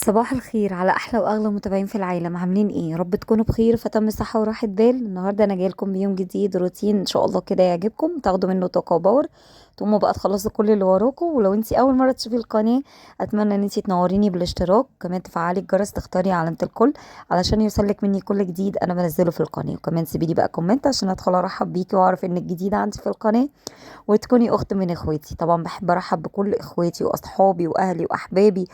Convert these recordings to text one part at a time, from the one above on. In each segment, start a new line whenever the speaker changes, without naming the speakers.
صباح الخير على احلى واغلى متابعين في العالم، عاملين ايه؟ يا رب تكونوا بخير فتم صحه وراحه بال. النهارده انا جايه لكم بيوم جديد، روتين ان شاء الله كده يعجبكم، تاخدوا منه طاقه وباور، تقوموا بقى تخلصوا كل اللي وراكم. ولو انتي اول مره تشوفي القناه، اتمنى ان انتي تنوريني بالاشتراك، كمان تفعلي الجرس، تختاري علامه الكل علشان يوصلك مني كل جديد انا بنزله في القناه. وكمان سيبيلي بقى كومنت عشان ادخل ارحب بيكي واعرف انك جديده عندي في القناه وتكوني اخت من اخواتي. طبعا بحب ارحب بكل اخواتي واصحابي واهلي واحبابي،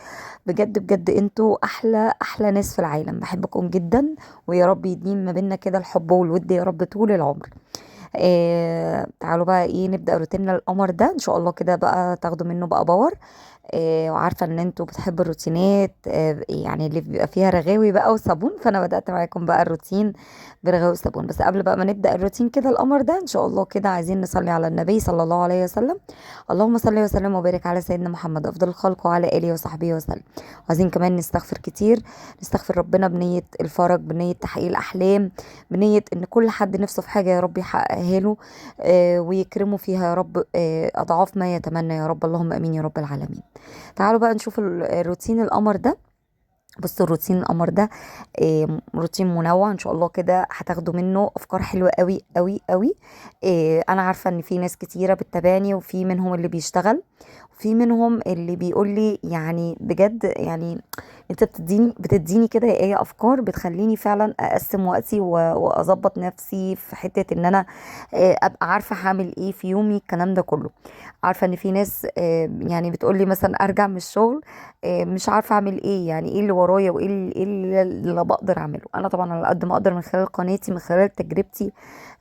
بجد بجد انتوا احلى احلى ناس في العالم، بحبكم جدا. ويا رب يديم ما بيننا كده الحب والود يا رب طول العمر. تعالوا بقى ايه، نبدأ روتيننا القمر ده ان شاء الله كده بقى تاخدوا منه بقى باور. وعارفة ان انتوا بتحبوا الروتينات، يعني اللي بيبقى فيها رغاوي بقى وصابون، فانا بدأت معاكم بقى الروتين برغاوي وصابون. بس قبل بقى ما نبدأ الروتين كده القمر ده ان شاء الله كده، عايزين نصلي على النبي صلى الله عليه وسلم. اللهم صل وسلم وبارك على سيدنا محمد افضل الخلق وعلى اله وصحبه وسلم. وعايزين كمان نستغفر كتير، نستغفر ربنا بنية الفرج، بنية تحقيق الاحلام، بنية ان كل حد نفسه في حاجة يا رب يحققها له، ويكرمه فيها يا رب، اضعاف ما يتمنى يا رب، اللهم امين يا رب العالمين. تعالوا بقى نشوف الروتين القمر ده. بصوا الروتين القمر ده روتين منوع ان شاء الله كده، هتاخدوا منه افكار حلوه قوي قوي قوي. انا عارفه ان في ناس كتيره بتتابعني، وفي منهم اللي بيشتغل، وفي منهم اللي بيقول لي يعني بجد يعني انت بتديني كده يا ايه افكار بتخليني فعلا اقسم وقتي واظبط نفسي في حته ان انا ابقى عارفه هعمل ايه في يومي، الكلام ده كله. عارفه ان في ناس يعني بتقول لي مثلا ارجع من الشغل مش عارفه اعمل ايه، يعني ايه اللي ورايا وايه اللي بقدر اعمله. انا طبعا على قد ما اقدر من خلال قناتي، من خلال تجربتي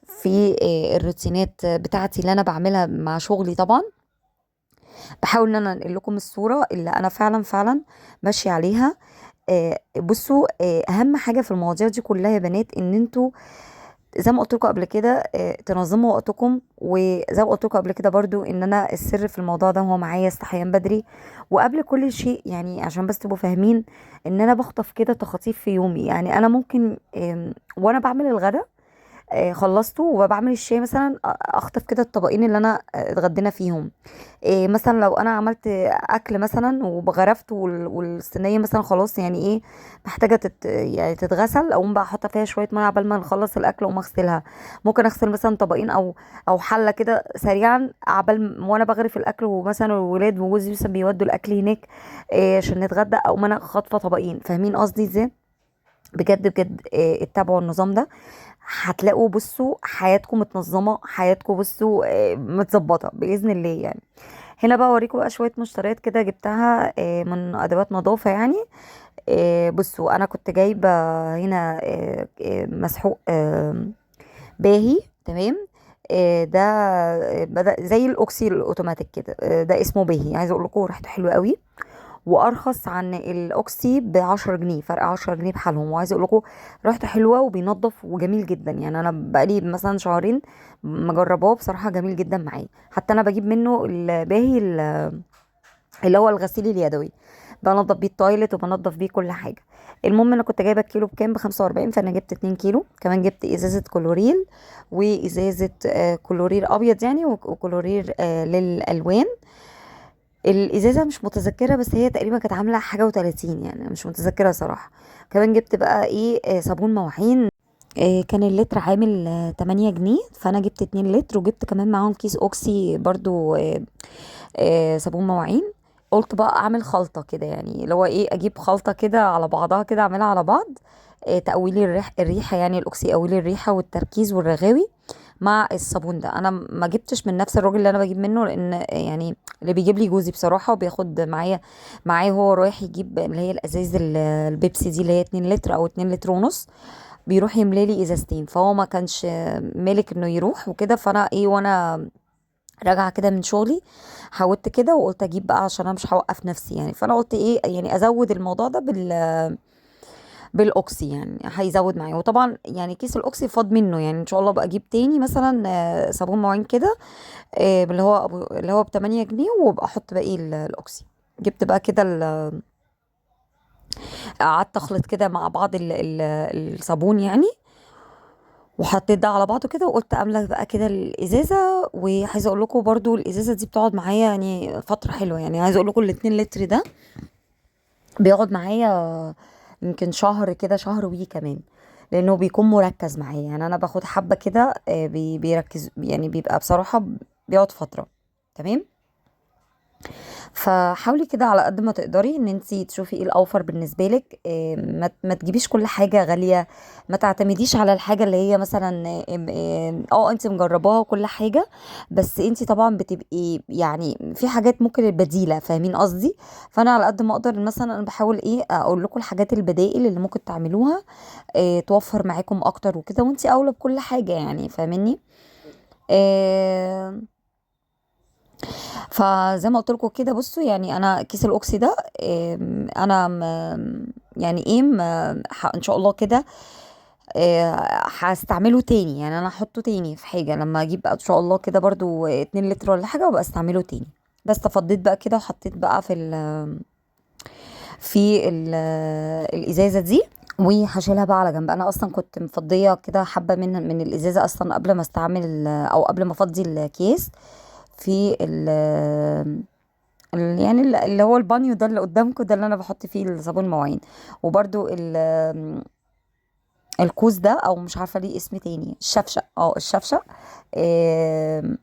في الروتينات بتاعتي اللي انا بعملها مع شغلي، طبعا بحاول ان انا انقل لكم الصوره اللي انا فعلا فعلا ماشيه عليها. بصوا، اهم حاجه في المواضيع دي كلها يا بنات ان انتوا زي ما قلت لكم قبل كده تنظموا وقتكم. وزي ما قلت لكم قبل كده برضو ان انا السر في الموضوع ده هو معايا الصحيان بدري. وقبل كل شيء يعني عشان بس تبقوا فاهمين ان انا بخطف كده تخاطيف في يومي. يعني انا ممكن وانا بعمل الغدا خلصته وبعمل الشاي مثلا، اخطف كده الطبقين اللي انا اتغدينا فيهم. إيه مثلا لو انا عملت اكل مثلا وغرفت والصينيه مثلا خلاص يعني ايه محتاجه يعني تتغسل، اقوم بقى احط فيها شويه ميه عبال ما نخلص الاكل واقوم اغسلها. ممكن اغسل مثلا طبقين او حله كده سريعا عبال وانا بغرف الاكل، ومثلا الولاد وجوزي مثلا بيودوا الاكل هناك إيه عشان نتغدى، او انا خاطفه طبقين. فاهمين قصدي ازاي؟ بجد بجد اتبعوا النظام ده، هتلاقوا بصوا حياتكم متنظمه، حياتكم بصوا متظبطه باذن الله يعني. هنا بقى اوريكم بقى شويه مشتريات كده جبتها من ادوات نظافه يعني. بصوا انا كنت جايبه هنا مسحوق باهي، تمام. ده بدأ زي الاوكسي الاوتوماتيك كده، ده اسمه باهي. عايزه اقول لكم ريحته حلوه قوي، وارخص عن الاوكسي ب10 جنيه، فرق 10 جنيه بحالهم. وعايزه اقول لكم ريحته حلوه وبينضف وجميل جدا. يعني انا بقالي مثلا شهرين مجرباه، بصراحه جميل جدا معايا. حتى انا بجيب منه الباهي اللي هو الغسيل اليدوي، بنضف بيه التويلت وبنضف بيه كل حاجه. المهم انا كنت جايبه الكيلو بكام؟ ب45، فانا جبت 2 كيلو. كمان جبت ازازه كلوريل، وازازه كلورير ابيض يعني، وكلورير للالوان. الازازه مش متذكره، بس هي تقريبا كانت عامله حاجه و30، يعني أنا مش متذكره صراحه. كمان جبت بقى ايه صابون مواعين. كان اللتر عامل 8 جنيه، فانا جبت 2 لتر، وجبت كمان معاهم كيس اوكسي برضو صابون مواعين. قلت بقى اعمل خلطه كده، يعني اللي هو ايه، اجيب خلطه كده على بعضها كده، اعملها على بعض تقويلي الريحه، يعني الاوكسي قويلي الريحه والتركيز والرغاوي مع الصابون ده. انا ما جبتش من نفس الراجل اللي انا بجيب منه، لان يعني اللي بيجيب لي جوزي بصراحه، وبياخد معايا هو رايح يجيب اللي هي الازايز البيبسي دي اللي هي 2 لتر او 2 لتر ونص، بيروح يملي لي ازازتين. فهو ما كانش مالك انه يروح وكده، فانا ايه وانا راجعه كده من شغلي حاولت كده وقلت اجيب بقى عشان انا مش هوقف نفسي يعني. فانا قلت ايه يعني ازود الموضوع ده بالاوكسي، يعني هيزود معايا. وطبعا يعني كيس الاوكسي فاض منه، يعني ان شاء الله بقى اجيب تاني مثلا صابون مواعين كده اللي هو ب8 جنيه، وابقى احط باقي الاوكسي. جبت بقى كده قعدت اخلط كده مع بعض الصابون يعني، وحطيت ده على بعضه كده، وقلت املى بقى كده الازازه. وعايزه اقول لكم برضو الازازه دي بتقعد معايا يعني فتره حلوه. يعني عايزه اقول لكم ال2 لتر ده بيقعد معايا يمكن شهر كده، شهر وي كمان، لانه بيكون مركز معايا. يعني انا باخد حبة كده بيركز، يعني بيبقى بصراحة بيقعد فترة. تمام. فحاولي كده على قد ما تقدري ان انتي تشوفي ايه الاوفر بالنسبه لك. ما تجيبيش كل حاجه غاليه. ما تعتمديش على الحاجه اللي هي مثلا انتي مجرباها وكل حاجه، بس انتي طبعا بتبقي يعني في حاجات ممكن البديله، فاهمين قصدي؟ فانا على قد ما اقدر مثلا انا بحاول اقول لكم الحاجات البدائل اللي ممكن تعملوها توفر معاكم اكتر وكده، وانتي اولى بكل حاجه، يعني فاهميني؟ آه، فزي ما قلت لكم كده، بصوا يعني انا كيس الاوكسي ده انا يعني ان شاء الله كده هستعمله تاني. يعني انا هحطه تاني في حاجه لما اجيب بقى ان شاء الله كده برضو 2 لتر ولا حاجه، وابقى استعمله تاني. بس تفضيت بقى كده وحطيت بقى في الازازه دي، وهشيلها بقى على جنب. انا اصلا كنت مفضيه كده حبه من الازازه اصلا قبل ما استعمل او قبل ما افضي الكيس في يعني اللي هو البانيو ده اللي قدامكم ده، اللي انا بحط فيه الصابون المواعين. وبرده الكوز ده، او مش عارفه ليه اسم تاني، الشفشق. الشفشق. آم،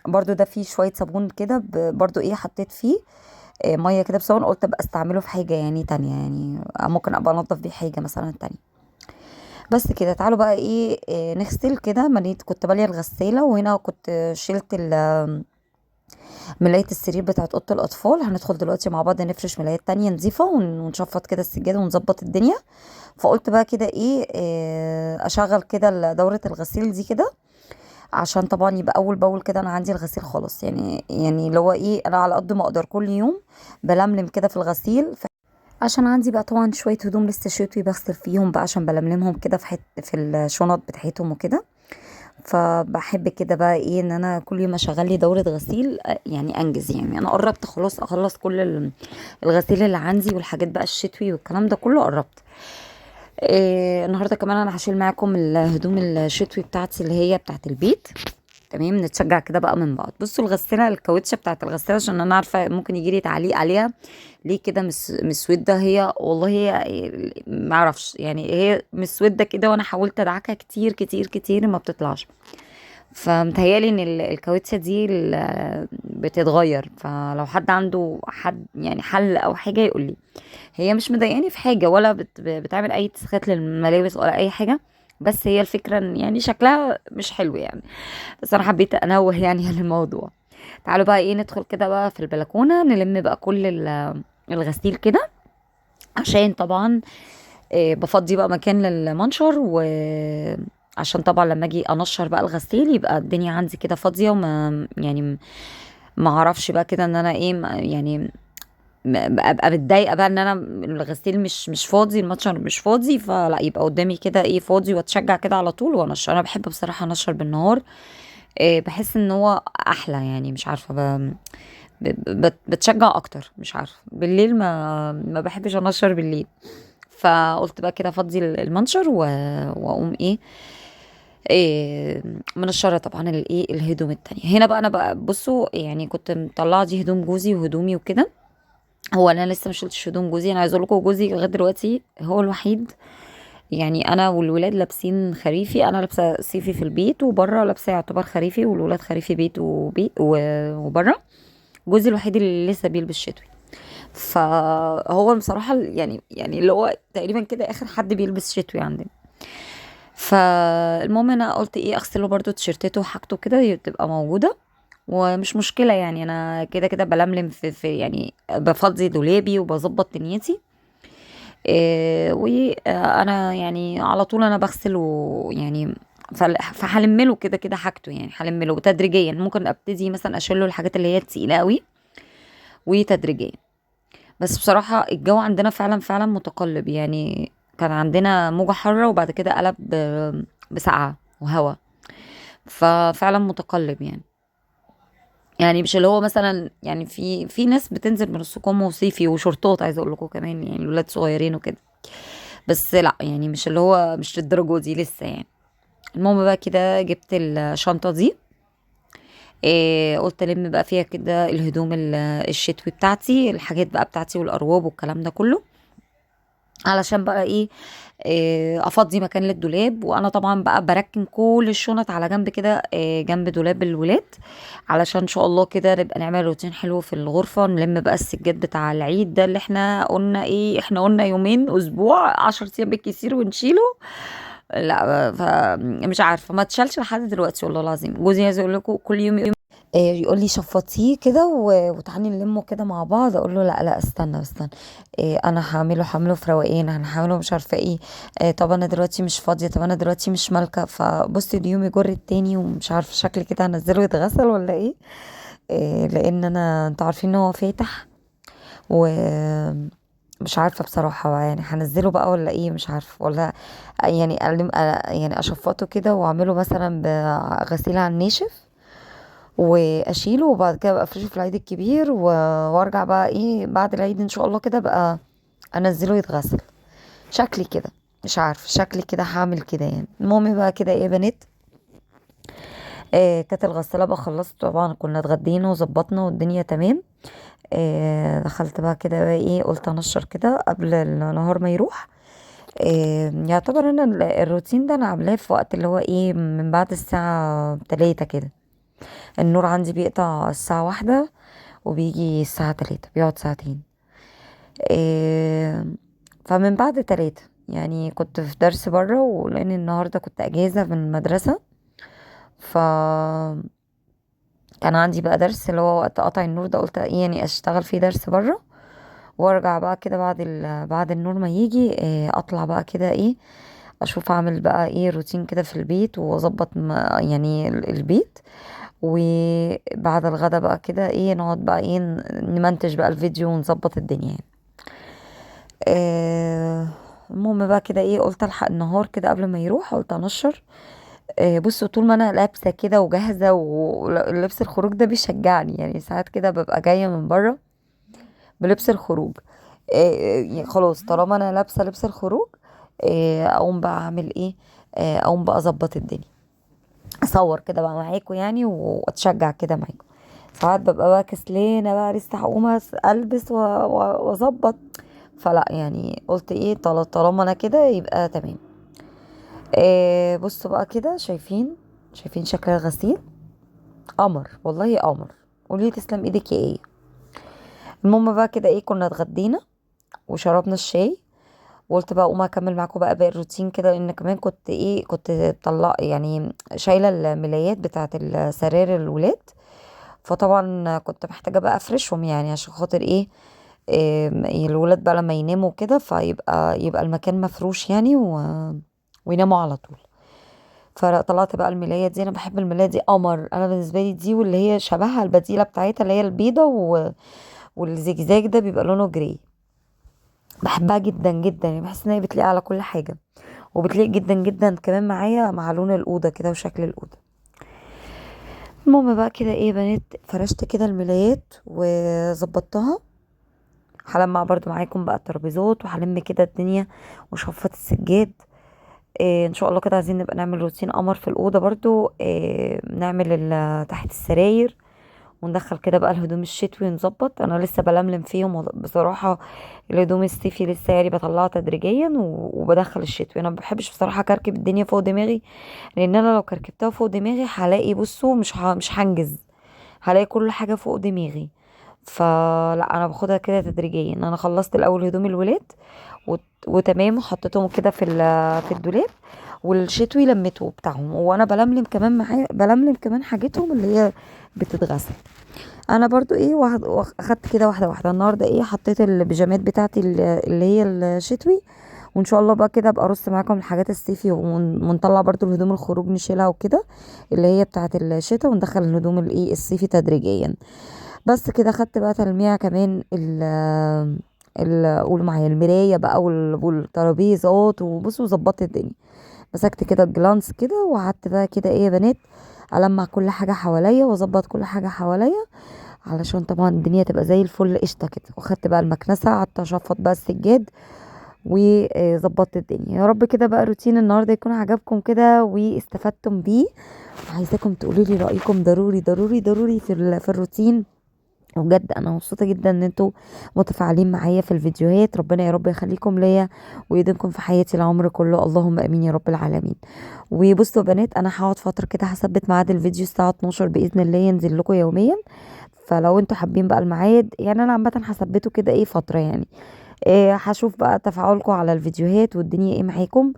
برضو ده فيه شويه صابون كده، برضو حطيت فيه ميه كده بصابون، قلت ابقى استعمله في حاجه يعني تانية، يعني ممكن ابقى انضف بيه حاجه مثلا تانية. بس كده تعالوا بقى نغسل كده. مليت، كنت باليه الغساله، وهنا كنت شلت ملاية السرير بتاعت اوضه الاطفال. هندخل دلوقتي مع بعض نفرش ملايات تانية نظيفه، ونشفط كده السجاده ونظبط الدنيا. فقلت بقى كده اشغل كده دورة الغسيل دي كده، عشان طبعا يبقى اول باول كده انا عندي الغسيل خالص. يعني اللي هو انا على قد ما اقدر كل يوم بلملم كده في الغسيل. عشان عندي بقى طبعا شوية هدوم لسه شتوي بغسل فيهم بقى، عشان بلملمهم كده في الشنط بتاعتهم وكده. فبحب كده بقى ان انا كل يوم اشغل لي دورة غسيل، يعني انجز. يعني انا قربت خلاص اخلص كل الغسيل اللي عندي، والحاجات بقى الشتوي والكلام ده كله قربت. النهارده كمان انا هشيل معاكم الهدوم الشتوي بتاعتي اللي هي بتاعت البيت. تمام. نتشجع كده بقى من بعض. بصوا الغساله، الكاوتشه بتاعت الغساله، عشان انا عارفه ممكن يجي لي تعليق عليها، ليه كده مسوده؟ هي والله هي ما اعرفش، يعني هي مسوده كده، وانا حاولت ادعكها كتير كتير كتير ما بتطلعش. فمتهيالي ان الكاوتشه دي بتتغير. فلو حد عنده حد يعني حل او حاجه يقول لي. هي مش مضايقاني في حاجه، ولا بتعمل اي تسخات للملابس ولا اي حاجه، بس هي الفكره ان يعني شكلها مش حلو يعني. بس انا حبيت انوه يعني عن الموضوع. تعالوا بقى ندخل كده بقى في البلكونه، نلم بقى كل الغسيل كده، عشان طبعا بفضي بقى مكان للمنشر، عشان طبعا لما اجي انشر بقى الغسيل يبقى الدنيا عندي كده فاضيه، وما يعني ما اعرفش بقى كده ان انا يعني ابقى متضايقه بقى ان انا الغسيل مش فاضي، الماتشر مش فاضي. فلا، يبقى قدامي كده فاضي، واتشجع كده على طول وانشر. انا بحب بصراحه انشر بالنهار. بحس ان هو احلى، يعني مش عارفه بتشجع اكتر. مش عارفه بالليل ما بحبش انشر بالليل. فقلت بقى كده افضي المنشر واقوم إيه منشره طبعا الهدوم التانية. هنا بقى انا بقى بصوا، يعني كنت مطلعه دي هدوم جوزي وهدومي وكده. هو انا لسه مش شلتش هدوم جوزي. انا عايزه اقول لكم جوزي لغايه دلوقتي هو الوحيد، يعني انا والولاد لابسين خريفي. انا لابسه صيفي في البيت، وبره لابسه يعتبر خريفي، والولاد خريفي بيت وبره. جوزي الوحيد اللي لسه بيلبس شتوي. فهو بصراحه يعني اللي هو تقريبا كده اخر حد بيلبس شتوي عندنا. فالمهم انا قلت اغسله برضو تيشرتاته وحاجته كده تبقى موجوده، ومش مشكله. يعني انا كده كده بلملم في يعني بفضي دولابي وبظبط دنيتي. وانا يعني على طول انا بغسل، ويعني فهلمله كده كده حاجته. يعني هلمله تدريجيا، ممكن ابتدي مثلا اشيله الحاجات اللي هي التقيله قوي، وتدريجيا. بس بصراحه الجو عندنا فعلا فعلا متقلب. يعني كان عندنا موجة حارة، وبعد كده قلب بسقعة وهوا. ففعلا متقلب يعني مش اللي هو مثلا، يعني في ناس بتنزل من نص كم وصيفي وشورتات، عايزه اقول لكم كمان، يعني الولاد صغيرين وكده. بس لا، يعني مش اللي هو مش للدرجه دي لسه يعني. المهم بقى كده جبت الشنطه دي. قلت الم بقى فيها كده الهدوم الشتوي بتاعتي، الحاجات بقى بتاعتي والأرواب والكلام ده كله، علشان بقى ايه، افضي مكان للدولاب. وانا طبعا بقى بركن كل الشنط على جنب كده، جنب دولاب الولاد، علشان ان شاء الله كده نبقى نعمل روتين حلو في الغرفة. نلم بقى السجاد بتاع العيد ده اللي احنا قلنا ايه، احنا قلنا يومين اسبوع 10 ايام بالكتير ونشيله. لا فمش عارفه ما اتشالش لحد دلوقتي والله العظيم. جوزي عايز اقول لكم كل يوم يقول لي شفطيه كده وتعالي نلمه كده مع بعض. اقول له لا لا استنى استنى، انا هعمله في روقان، انا هعمله مش عارفه ايه، طب انا دلوقتي مش فاضيه، طب انا دلوقتي مش مالكه. فبصي اليوم يجر التاني، ومش عارفه شكلي كده هنزله يتغسل ولا ايه. لان انا انتوا عارفين ان هو فاتح، ومش عارفة بصراحة يعني هنزله بقى ولا ايه، مش عارفة ولا يعني يعني اشفطه كده واعمله مثلا بغسيل على الناشف واشيله، وبعد كده بقى افرشه في العيد الكبير وارجع بقى ايه بعد العيد ان شاء الله كده بقى انزله يتغسل. شكلي كده مش عارفة، شكلي كده هعمل كده يعني. المهم بقى كده ايه يا بنات، كانت الغسالة بقى خلصت طبعا، كنا اتغدينا وظبطنا والدنيا تمام. دخلت بقى كده بقى ايه، قلت انشر كده قبل النهار ما يروح. يعتبر انا الروتين ده انا عاملاه في وقت اللي هو ايه من بعد الساعة 3 كده. النور عندي بيقطع الساعة 1 وبيجي الساعة 3، بيقعد ساعتين. آه فمن بعد 3 يعني كنت في درس بره، ولان النهاردة كنت اجازة من المدرسة، ف كان عندي بقى درس اللي هو وقت قطع النور ده، قلت ايه يعني اشتغل فيه درس بره، وارجع بقى كده بعد بعد النور ما يجي اطلع بقى كده ايه، اشوف اعمل بقى ايه روتين كده في البيت واظبط يعني البيت. وبعد الغدا بقى كده ايه نقعد بقى ايه نمنتج بقى الفيديو ونظبط الدنيا يعني. آه، المهم بقى كده ايه، قلت الحق النهار كده قبل ما يروح، قلت انشر. بصوا طول ما انا لابسه كده وجاهزه، ولبس الخروج ده بيشجعني يعني. ساعات كده ببقى جايه من بره بلبس الخروج، يعني خلاص طالما انا لابسه لبس الخروج، اقوم بقى اعمل ايه، اقوم بقى اظبط الدنيا، اصور كده بقى معاكم يعني واتشجع كده معاكم. ساعات ببقى بقى كسلانه بقى لسه هقوم البس واظبط. فلا يعني قلت ايه طالما انا كده يبقى تمام. بصوا بقى كده، شايفين شكل الغسيل، قمر والله قمر. قولي تسلم ايدك يا ايه. المهم بقى كده ايه، كنا اتغدينا وشربنا الشاي، وقلت بقى اقوم اكمل معاكم بقى باقي الروتين كده، لان كمان كنت ايه كنت طلع يعني شايله الملايات بتاعه السراير الولاد. فطبعا كنت محتاجه بقى افرشهم يعني عشان خاطر ايه، الولاد بقى لما يناموا كده يبقى المكان مفروش يعني ويناموا على طول. فطلعت بقى الملاية دي، انا بحب الملاية دي قمر. انا بالنسبه لي دي واللي هي شبهها البديله بتاعتها اللي هي البيضه والزجزاج ده بيبقى لونه جراي، بحبها جدا جدا يعني. بحس ان هي بتليق على كل حاجه، وبتليق جدا جدا كمان معايا مع لون الاوضه كده وشكل الاوضه. المهم بقى كده ايه يا بنات، فرشت كده الملايات وظبطتها. هلمع برضو معاكم بقى الترابيزات وهلم كده الدنيا وشفط السجاد. إيه ان شاء الله كده عايزين نبقى نعمل روتين قمر في الاوضه برضو. إيه نعمل تحت السراير، وندخل كده بقى الهدوم الشتوي نظبط. انا لسه بلملم فيهم بصراحه. الهدوم الصيفي لسه يعني بطلعها تدريجيا وبدخل الشتوي. انا ما بحبش بصراحه كركب الدنيا فوق دماغي، لان انا لو كركبتها فوق دماغي هلاقي بصوا مش هنجز، هلاقي كل حاجه فوق دماغي. فلا انا باخدها كده تدريجيا. انا خلصت الاول هدوم الولاد وتمام، حطيتهم كده في الدولاب، والشتوي لميته بتاعهم، وانا بلملم كمان معايا، بلملم كمان حاجتهم اللي هي بتتغسل. انا برضو ايه اخدت كده واحده واحده. النهارده ايه حطيت البيجامات بتاعتي اللي هي الشتوي، وان شاء الله بقى كده ابقى ارص معاكم الحاجات الصيفي، ونطلع برضو الهدوم الخروج نشيلها وكده اللي هي بتاعه الشتاء، وندخل الهدوم الايه الصيفي تدريجيا. بس كده خدت بقى تلميع كمان قول معايا المرايه بقى والترابيزات، وبصوا ظبطت الدنيا. مسكت كده الجلانس كده وقعدت بقى كده ايه يا بنات، المع كل حاجه حواليا واظبط كل حاجه حواليا، علشان طبعا الدنيا تبقى زي الفل قشطه كده. واخدت بقى المكنسه قعدت اشفط بقى السجاد وظبطت الدنيا. يا رب كده بقى روتين النهارده يكون عجبكم كده واستفدتم بيه. عايزاكم تقولوا لي رأيكم ضروري ضروري ضروري في الروتين. وبجد انا مبسوطه جدا ان انتوا متفاعلين معايا في الفيديوهات. ربنا يا رب يخليكم ليا ويديمكم في حياتي العمر كله، اللهم امين يا رب العالمين. وبصوا يا بنات، انا هقعد فتره كده هثبت ميعاد الفيديو الساعه 12 باذن الله ينزل لكم يوميا. فلو انتوا حابين بقى الميعاد، يعني انا عامه هثبته كده ايه فتره يعني. هشوف بقى تفاعلكم على الفيديوهات والدنيا ايه معاكم.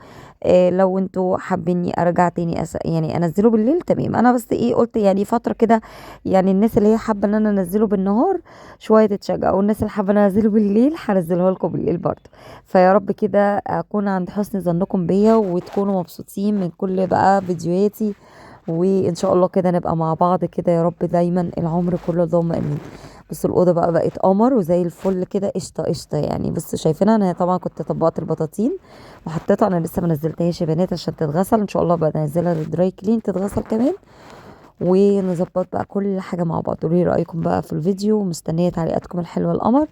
لو انتوا حابيني ارجع تاني يعني انزله بالليل تمام. انا بس ايه قلت يعني فترة كده، يعني الناس اللي هي حابة ان انا انزله بالنهار شوية تتشجع، والناس اللي حابة ان انا انزله بالليل هنزله لكم بالليل برضه. فيا رب كده اكون عند حسن ظنكم بيا وتكونوا مبسوطين من كل بقى فيديوهاتي. وان شاء الله كده نبقى مع بعض كده يا رب دايما العمر كله، اللهم امين. بس الاوضه بقى بقت قمر وزي الفل كده، قشطه قشطه يعني. بس شايفينها، انا طبعا كنت طبقت البطاطين وحطيتها، انا لسه ما نزلتهاش يا بنات عشان تتغسل ان شاء الله، بقى انزلها للدراي كلين تتغسل كمان. ونظبط بقى كل حاجه مع بعض. قولوا لي رايكم بقى في الفيديو، مستنيه تعليقاتكم الحلوه القمر.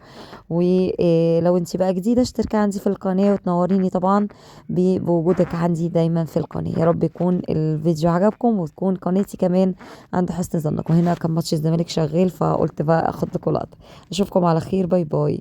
ولو انت بقى جديده اشتركي عندي في القناه وتنوريني طبعا بوجودك عندي دايما في القناه. يا رب يكون الفيديو عجبكم وتكون قناتي كمان عند حسن ظنكم. هنا كان ماتش الزمالك شغال فقلت بقى اخد لكم لقطه. اشوفكم على خير، باي باي.